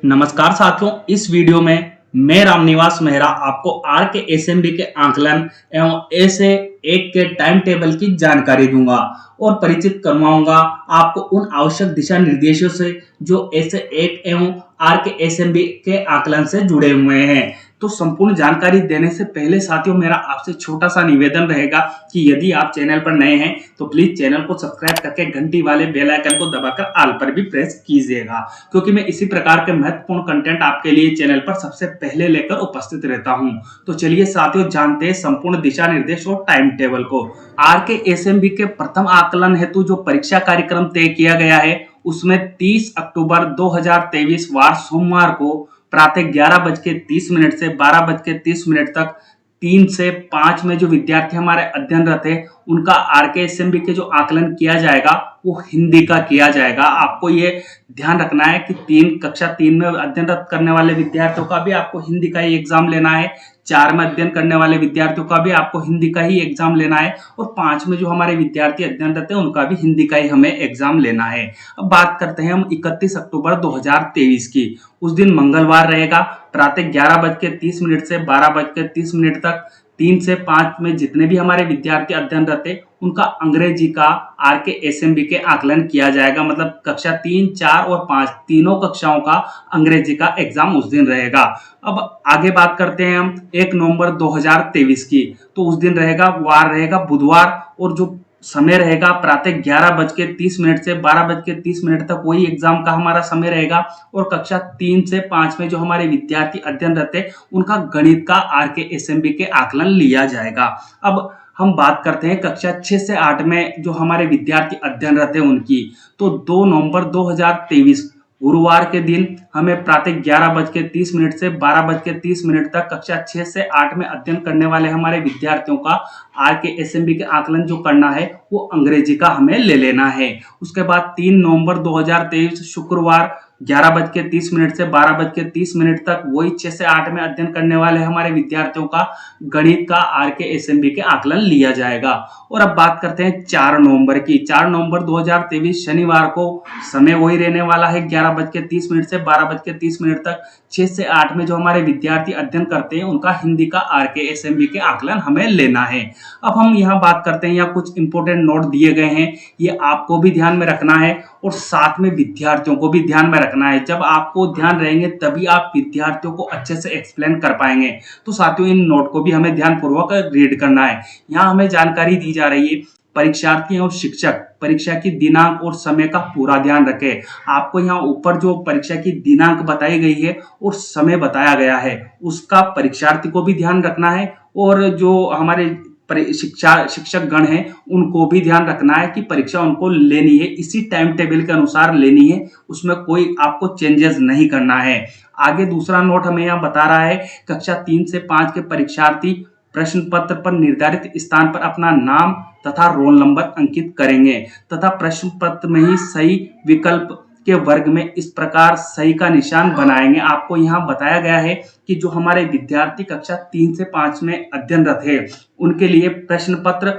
नमस्कार साथियों, इस वीडियो में मैं रामनिवास मेहरा आपको आर के एसएमबी के आकलन एवं ऐसे एक के टाइम टेबल की जानकारी दूंगा और परिचित करवाऊंगा आपको उन आवश्यक दिशा निर्देशों से जो ऐसे एक एवं आर के एसएमबी के आकलन से जुड़े हुए हैं। तो संपूर्ण जानकारी देने से पहले साथियों, मेरा आपसे छोटा सा निवेदन रहेगा कि यदि आप चैनल पर नए हैं तो प्लीज चैनल को सब्सक्राइब करके घंटी वाले बेल आइकन को दबाकर ऑल पर भी प्रेस कीजिएगा, क्योंकि मैं इसी प्रकार के महत्वपूर्ण कंटेंट आपके लिए चैनल पर सबसे पहले लेकर उपस्थित रहता हूं। तो चलिए साथियों, जानते हैं संपूर्ण दिशा निर्देश और टाइम टेबल को। आर के एसएमबी के प्रथम आकलन हेतु जो परीक्षा कार्यक्रम तय किया गया है उसमें 30 अक्टूबर 2023 वार सोमवार को प्रातः 11:30 से 12:30 तक 3 से 5 में जो विद्यार्थी हमारे अध्ययनरत है उनका आर के एसएमबी के जो आकलन किया जाएगा वो हिंदी का किया जाएगा। आपको ये ध्यान रखना है कि कक्षा 3 में अध्ययनरत करने वाले विद्यार्थियों का भी आपको हिंदी का ही एग्जाम लेना है, 4 में अध्ययन करने वाले विद्यार्थियों का भी आपको हिंदी का ही एग्जाम लेना है और 5 में जो हमारे विद्यार्थी अध्ययनरत है उनका भी हिंदी का ही हमें एग्जाम लेना है। अब बात करते हैं हम 31 अक्टूबर 2023 की। उस दिन मंगलवार रहेगा, प्रातः 11:30 से 12:30 तक 3 से 5 में जितने भी हमारे विद्यार्थी अध्ययनरत है उनका अंग्रेजी का आर के एसएमबी के आकलन किया जाएगा। मतलब कक्षा 3, 4 और 5 तीनों कक्षाओं का अंग्रेजी का एग्जाम उस दिन रहेगा। अब आगे बात करते हैं हम 1 नवंबर 2023 की। तो उस दिन रहेगा, वार रहेगा बुधवार, और जो समय रहेगा प्रातः 11:30 से 12:30 तक वही एग्जाम का हमारा समय रहेगा। और कक्षा 3 से 5 में जो हमारे विद्यार्थी अध्ययनरत है उनका गणित का आर के एसएमबी के आकलन लिया जाएगा। अब हम बात करते हैं कक्षा 6 से 8 में जो हमारे विद्यार्थी अध्ययनरत है उनकी। तो 2 नवंबर 2023 गुरुवार के दिन हमें प्रातः 11:30 से 12:30 तक कक्षा 6 से 8 में अध्ययन करने वाले हमारे विद्यार्थियों का आर के एसएमबी के आकलन जो करना है वो अंग्रेजी का हमें ले लेना है। उसके बाद 3 नवंबर 2023 शुक्रवार 11:30 से 12:30 तक वही 6 से 8 में अध्ययन करने वाले हमारे विद्यार्थियों का गणित का आर के एसएमबी के आकलन लिया जाएगा। और अब बात करते हैं 4 नवंबर की। 4 नवंबर 2023 शनिवार को समय वही रहने वाला है, 11:30 से 12:30 तक 6 से 8 में जो हमारे विद्यार्थी अध्ययन करते हैं उनका हिंदी का आर के एसएमबी के आकलन हमें लेना है। अब हम यहाँ बात करते हैं, यहाँ कुछ इंपोर्टेंट नोट दिए गए हैं, ये आपको भी ध्यान में रखना है और साथ में विद्यार्थियों को भी ध्यान में रखना है। जब आपको ध्यान रहेंगे तभी आप विद्यार्थियों को अच्छे से एक्सप्लेन कर पाएंगे। तो साथियों, इन नोट को भी हमें ध्यानपूर्वक रीड करना है। यहाँ हमें जानकारी दी जा रही है, परीक्षार्थी और शिक्षक परीक्षा की दिनांक और समय का पूरा ध्यान रखें। आपको यहाँ ऊपर जो परीक्षा की दिनांक बताई गई है और समय बताया गया है उसका परीक्षार्थी को भी ध्यान रखना है और जो हमारे शिक्षक गण हैं उनको भी ध्यान रखना है कि परीक्षा उनको लेनी है, इसी टाइम टेबल के अनुसार लेनी है, उसमें कोई आपको चेंजेस नहीं करना है। आगे दूसरा नोट हमें यहाँ बता रहा है, कक्षा 3 से 5 के परीक्षार्थी प्रश्न पत्र पर निर्धारित स्थान पर अपना नाम तथा रोल नंबर अंकित करेंगे तथा प्रश्न पत्र में ही सही विकल्प के वर्ग में इस प्रकार सही का निशान बनाएंगे। आपको यहाँ बताया गया है कि जो हमारे विद्यार्थी कक्षा 3 से 5 में अध्ययनरत है उनके लिए प्रश्न पत्र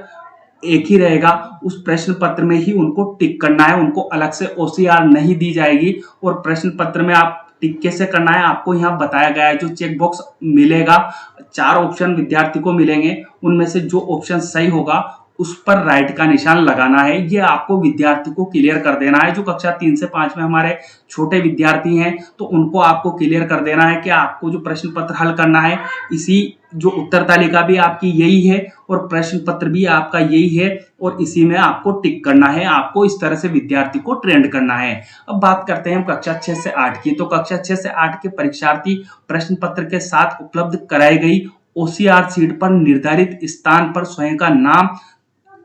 एक ही रहेगा, उस प्रश्न पत्र में ही उनको टिक करना है, उनको अलग से ओसीआर नहीं दी जाएगी। और प्रश्न पत्र में आप टिक कैसे करना है आपको यहाँ बताया गया है। जो चेक बॉक्स मिलेगा, 4 ऑप्शन विद्यार्थी को मिलेंगे, उनमें से जो ऑप्शन सही होगा उस पर राइट का निशान लगाना है। ये आपको विद्यार्थी को क्लियर कर देना है। जो कक्षा 3 से 5 में हमारे छोटे विद्यार्थी हैं तो उनको आपको क्लियर कर देना है कि आपको जो प्रश्न पत्र हल करना है, इसी जो उत्तर तालिका भी आपकी यही है और प्रश्न पत्र भी आपका यही है और इसी में आपको टिक करना है। आपको इस तरह से विद्यार्थी को ट्रेंड करना है। अब बात करते हैं हम कक्षा 6 से 8 की। तो कक्षा 6 से 8 के परीक्षार्थी प्रश्न पत्र के साथ उपलब्ध कराई गई ओसीआर सीट पर निर्धारित स्थान पर स्वयं का नाम,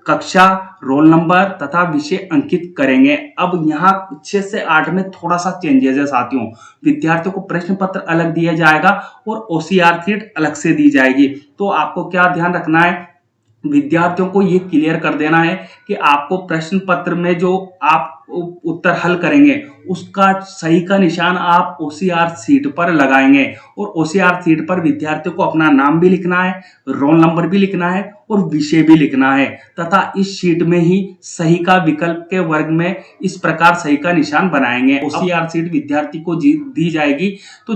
कक्षा, रोल नंबर तथा विषय अंकित करेंगे। अब यहाँ 6 से 8 में थोड़ा सा चेंजेस है साथियों। विद्यार्थियों को प्रश्न पत्र अलग दिया जाएगा और ओसीआर सीट अलग से दी जाएगी। तो आपको क्या ध्यान रखना है, विद्यार्थियों को ये क्लियर कर देना है कि आपको प्रश्न पत्र में जो आप उत्तर हल करेंगे उसका सही का निशान आप OCR शीट पर लगाएंगे और OCR शीट पर विद्यार्थियों को अपना नाम भी लिखना है, रोल नंबर भी लिखना है और विषय भी लिखना है तथा इस शीट में ही सही का विकल्प के वर्ग में इस प्रकार सही का निशान बनाएंगे। OCR शीट विद्यार्थी को दी जाएगी तो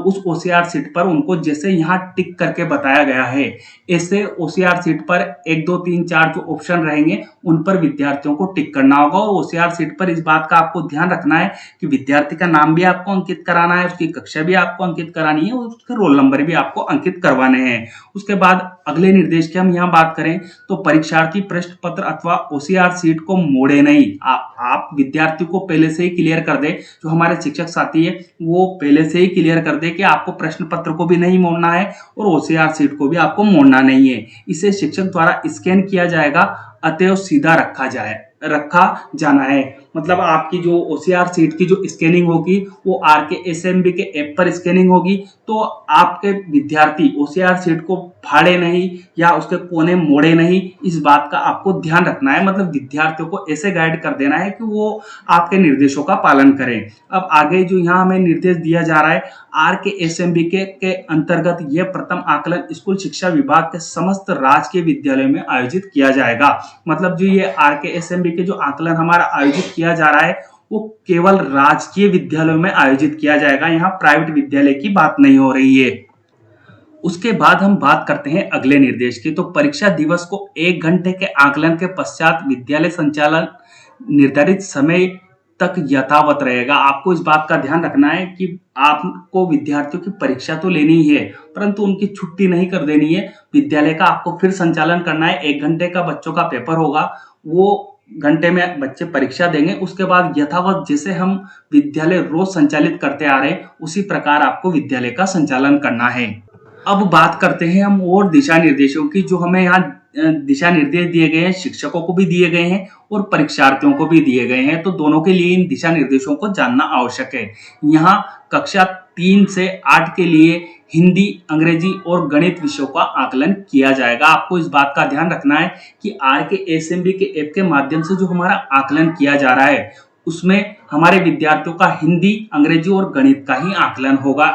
उस OCR शीट पर उनको जैसे यहाँ टिक करके बताया गया है ऐसे OCR शीट पर 1 2 3 4 जो ऑप्शन रहेंगे उन पर विद्यार्थियों को टिक करना होगा और OCR शीट पर इस बात का आपको ध्यान रखना है कि विद्यार्थी का नाम भी आपको अंकित कराना है, उसकी कक्षा भी आपको अंकित करानी है और उसके रोल नंबर भी आपको अंकित करवाने हैं। उसके बाद अगले निर्देश की हम यहाँ बात करें तो परीक्षार्थी प्रश्न पत्र अथवा OCR शीट को मोड़े नहीं। आप विद्यार्थी को पहले से ही क्लियर कर दे, जो हमारे शिक्षक साथी है वो पहले से ही क्लियर कर दे कि आपको प्रश्न पत्र को भी नहीं मोड़ना है और OCR शीट को भी आपको मोड़ना नहीं है। इसे शिक्षक द्वारा स्कैन किया जाएगा अतएव सीधा रखा जाना है। मतलब आपकी जो OCR शीट की जो स्कैनिंग होगी वो RKSMB के ऐप पर स्कैनिंग होगी तो आपके विद्यार्थी OCR शीट को फाड़े नहीं या उसके कोने मोड़े नहीं, इस बात का आपको ध्यान रखना है। मतलब विद्यार्थियों को ऐसे गाइड कर देना है कि वो आपके निर्देशों का पालन करें। अब आगे जो यहाँ हमें निर्देश दिया जा रहा है RKSMB के अंतर्गत यह प्रथम आकलन स्कूल शिक्षा विभाग के समस्त राजकीय विद्यालयों में आयोजित किया जाएगा। मतलब जो ये RKSMB के जो आकलन हमारा आयोजित किया जा रहा है वो केवल राजकीय विद्यालयों में आयोजित किया जाएगा, यहाँ प्राइवेट विद्यालय की बात नहीं हो रही है। उसके बाद हम बात करते हैं अगले निर्देश की। तो परीक्षा दिवस को 1 घंटे के आकलन के पश्चात विद्यालय संचालन निर्धारित समय तक यथावत रहेगा। आपको इस बात का ध्यान रखना है कि आपको विद्यार्थियों की परीक्षा तो लेनी ही है परंतु उनकी छुट्टी नहीं कर देनी है। विद्यालय का आपको फिर संचालन करना है। 1 घंटे का बच्चों का पेपर होगा, वो घंटे में बच्चे परीक्षा देंगे। उसके बाद यथावत जैसे हम विद्यालय रोज संचालित करते आ रहे हैं उसी प्रकार आपको विद्यालय का संचालन करना है। अब बात करते हैं हम और दिशा निर्देशों की, जो हमें यहाँ दिशा निर्देश दिए गए हैं, शिक्षकों को भी दिए गए हैं और परीक्षार्थियों को भी दिए गए हैं। तो दोनों के लिए इन दिशा निर्देशों को जानना आवश्यक है। यहाँ कक्षा 3 से 8 के लिए हिंदी, अंग्रेजी और गणित विषयों का आकलन किया जाएगा। आपको इस बात का ध्यान रखना है कि RKSMB के ऐप के माध्यम से जो हमारा आकलन किया जा रहा है उसमें हमारे विद्यार्थियों का हिंदी, अंग्रेजी और गणित का ही आकलन होगा।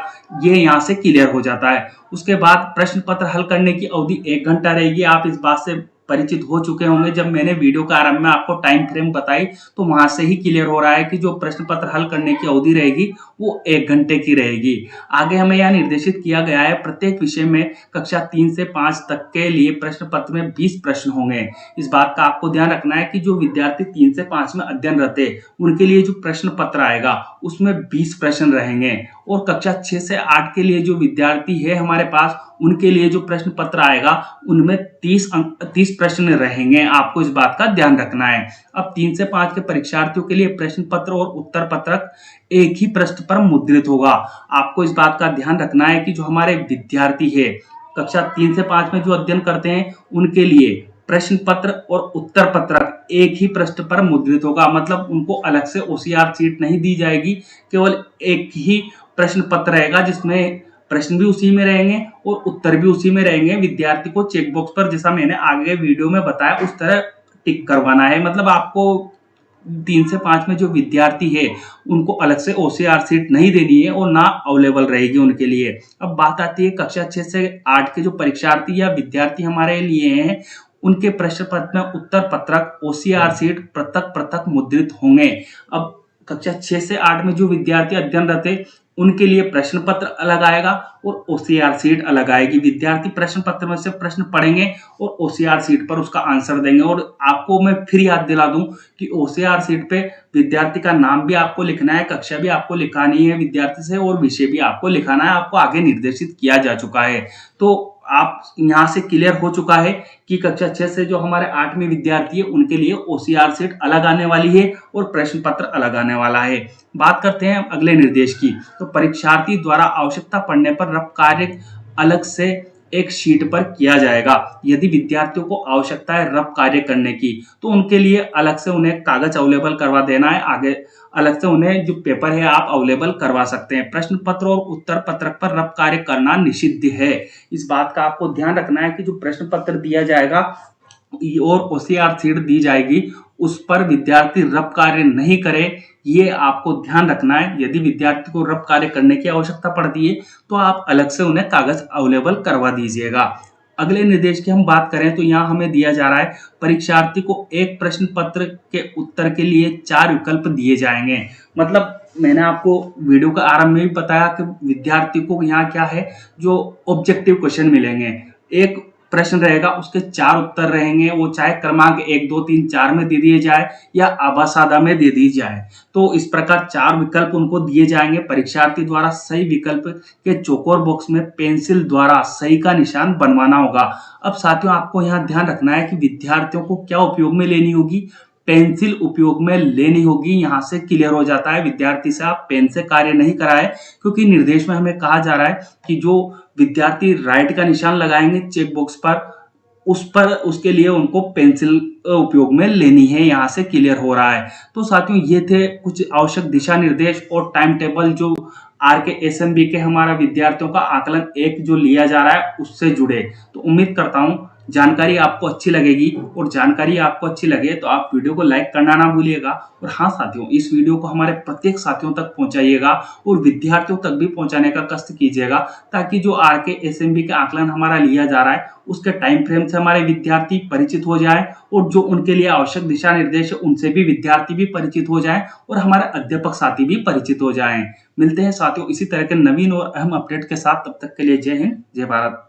ये यहाँ से क्लियर हो जाता है। उसके बाद प्रश्न पत्र हल करने की अवधि 1 घंटा रहेगी। आप इस बात से परिचित हो चुके होंगे। जब मैंने वीडियो के आरंभ में आपको टाइम फ्रेम बताई तो वहां से ही क्लियर हो रहा है कि जो प्रश्न पत्र हल करने की अवधि रहेगी वो 1 घंटे की रहेगी। आगे हमें यह निर्देशित किया गया है प्रत्येक विषय में कक्षा 3 से 5 तक के लिए प्रश्न पत्र में 20 प्रश्न होंगे। इस बात का आपको ध्यान रखना है कि जो विद्यार्थी 3 से 5 में अध्ययनरत है उनके लिए जो प्रश्न पत्र आएगा उसमें 20 प्रश्न रहेंगे और कक्षा 6 से 8 के लिए जो विद्यार्थी है हमारे पास उनके लिए जो प्रश्न पत्र आएगा उनमें 30 प्रश्न रहेंगे। आपको इस बात का ध्यान रखना है। अब 3 से 5 के परीक्षार्थियों के लिए प्रश्न पत्र और उत्तर पत्रक एक ही पृष्ठ पर मुद्रित होगा। आपको इस बात का ध्यान रखना है कि जो हमारे विद्यार्थी है कक्षा 3 से 5 में जो अध्ययन करते हैं उनके लिए प्रश्न पत्र और उत्तर पत्रक एक ही पृष्ठ पर मुद्रित होगा। मतलब उनको अलग से OCR शीट नहीं दी जाएगी, केवल एक ही प्रश्न पत्र रहेगा जिसमें प्रश्न भी उसी में रहेंगे और उत्तर भी उसी में रहेंगे। विद्यार्थी को चेक बॉक्स पर जैसा मैंने आगे वीडियो में बताया उस तरह टिक करवाना है। मतलब आपको 3 से 5 में जो विद्यार्थी है उनको अलग से OCR शीट नहीं देनी है और ना अवेलेबल रहेगी उनके लिए। अब बात आती है कक्षा 6 से 8 के जो परीक्षार्थी या विद्यार्थी हमारे लिए हैं उनके प्रश्न पत्र में उत्तर पत्रक OCR शीट पृथक पृथक मुद्रित होंगे। अब कक्षा 6 से 8 में जो विद्यार्थी अध्ययनरत है उनके लिए प्रश्न पत्र अलग आएगा और OCR शीट अलग आएगी। विद्यार्थी प्रश्न पत्र में से प्रश्न पढ़ेंगे और OCR शीट पर उसका आंसर देंगे। और आपको मैं फिर याद दिला दूं कि OCR शीट पे विद्यार्थी का नाम भी आपको लिखना है, कक्षा भी आपको लिखानी है विद्यार्थी से और विषय भी आपको लिखाना है। आपको आगे निर्देशित किया जा चुका है। तो आप यहाँ से क्लियर हो चुका है कि कक्षा 6 से जो हमारे 8वीं विद्यार्थी है उनके लिए OCR शीट अलग आने वाली है और प्रश्न पत्र अलग आने वाला है। बात करते हैं अगले निर्देश की। तो परीक्षार्थी द्वारा आवश्यकता पड़ने पर रफ कार्य अलग से एक शीट पर किया जाएगा। यदि विद्यार्थियों को आवश्यकता है रफ कार्य करने की तो उनके लिए अलग से उन्हें कागज अवेलेबल करवा देना है। आगे अलग से उन्हें जो पेपर है आप अवेलेबल करवा सकते हैं। प्रश्न पत्र और उत्तर पत्रक पर रफ कार्य करना निषिद्ध है। इस बात का आपको ध्यान रखना है कि जो प्रश्न पत्र दिया जाएगा और OCR शीट दी जाएगी, उस पर विद्यार्थी रफ कार्य नहीं करे, ये आपको ध्यान रखना है। यदि विद्यार्थी को रफ कार्य करने की आवश्यकता पड़ती है तो आप अलग से उन्हें कागज अवेलेबल करवा दीजिएगा। अगले निर्देश की हम बात करें तो यहाँ हमें दिया जा रहा है, परीक्षार्थी को एक प्रश्न पत्र के उत्तर के लिए 4 विकल्प दिए जाएंगे। मतलब मैंने आपको वीडियो के आरंभ में भी बताया कि विद्यार्थी को यहाँ क्या है, जो ऑब्जेक्टिव क्वेश्चन मिलेंगे। एक प्रश्न रहेगा, उसके 4 उत्तर रहेंगे, वो चाहे क्रमांक 1 2 3 4 में दे दिए जाए या आबा में दे दी जाए। तो इस प्रकार 4 विकल्प उनको दिए जाएंगे। परीक्षार्थी द्वारा सही विकल्प के चौकोर बॉक्स में पेंसिल द्वारा सही का निशान बनवाना होगा। अब साथियों, आपको यहाँ ध्यान रखना है कि विद्यार्थियों को क्या उपयोग में लेनी होगी, पेंसिल उपयोग में लेनी होगी। यहाँ से क्लियर हो जाता है विद्यार्थी से आप पेन से कार्य नहीं कराए, क्योंकि निर्देश में हमें कहा जा रहा है कि जो विद्यार्थी राइट का निशान लगाएंगे चेक बॉक्स पर, उस पर उसके लिए उनको पेंसिल उपयोग में लेनी है। यहाँ से क्लियर हो रहा है। तो साथियों, ये थे कुछ आवश्यक दिशा निर्देश और टाइम टेबल जो RK के हमारा विद्यार्थियों का आकलन 1 जो लिया जा रहा है उससे जुड़े। तो उम्मीद करता हूँ जानकारी आपको अच्छी लगेगी, और जानकारी आपको अच्छी लगे तो आप वीडियो को लाइक करना ना भूलिएगा। और हाँ साथियों, इस वीडियो को हमारे प्रत्येक साथियों तक पहुंचाइएगा और विद्यार्थियों तक भी पहुंचाने का कष्ट कीजिएगा, ताकि जो RK का आकलन हमारा लिया जा रहा है उसके टाइम फ्रेम से हमारे विद्यार्थी परिचित हो जाए, और जो उनके लिए आवश्यक दिशा निर्देश है उनसे भी विद्यार्थी भी परिचित हो जाए और हमारे अध्यापक साथी भी परिचित हो जाएं। मिलते हैं साथियों इसी तरह के नवीन और अहम अपडेट के साथ। तब तक के लिए जय हिंद, जय भारत।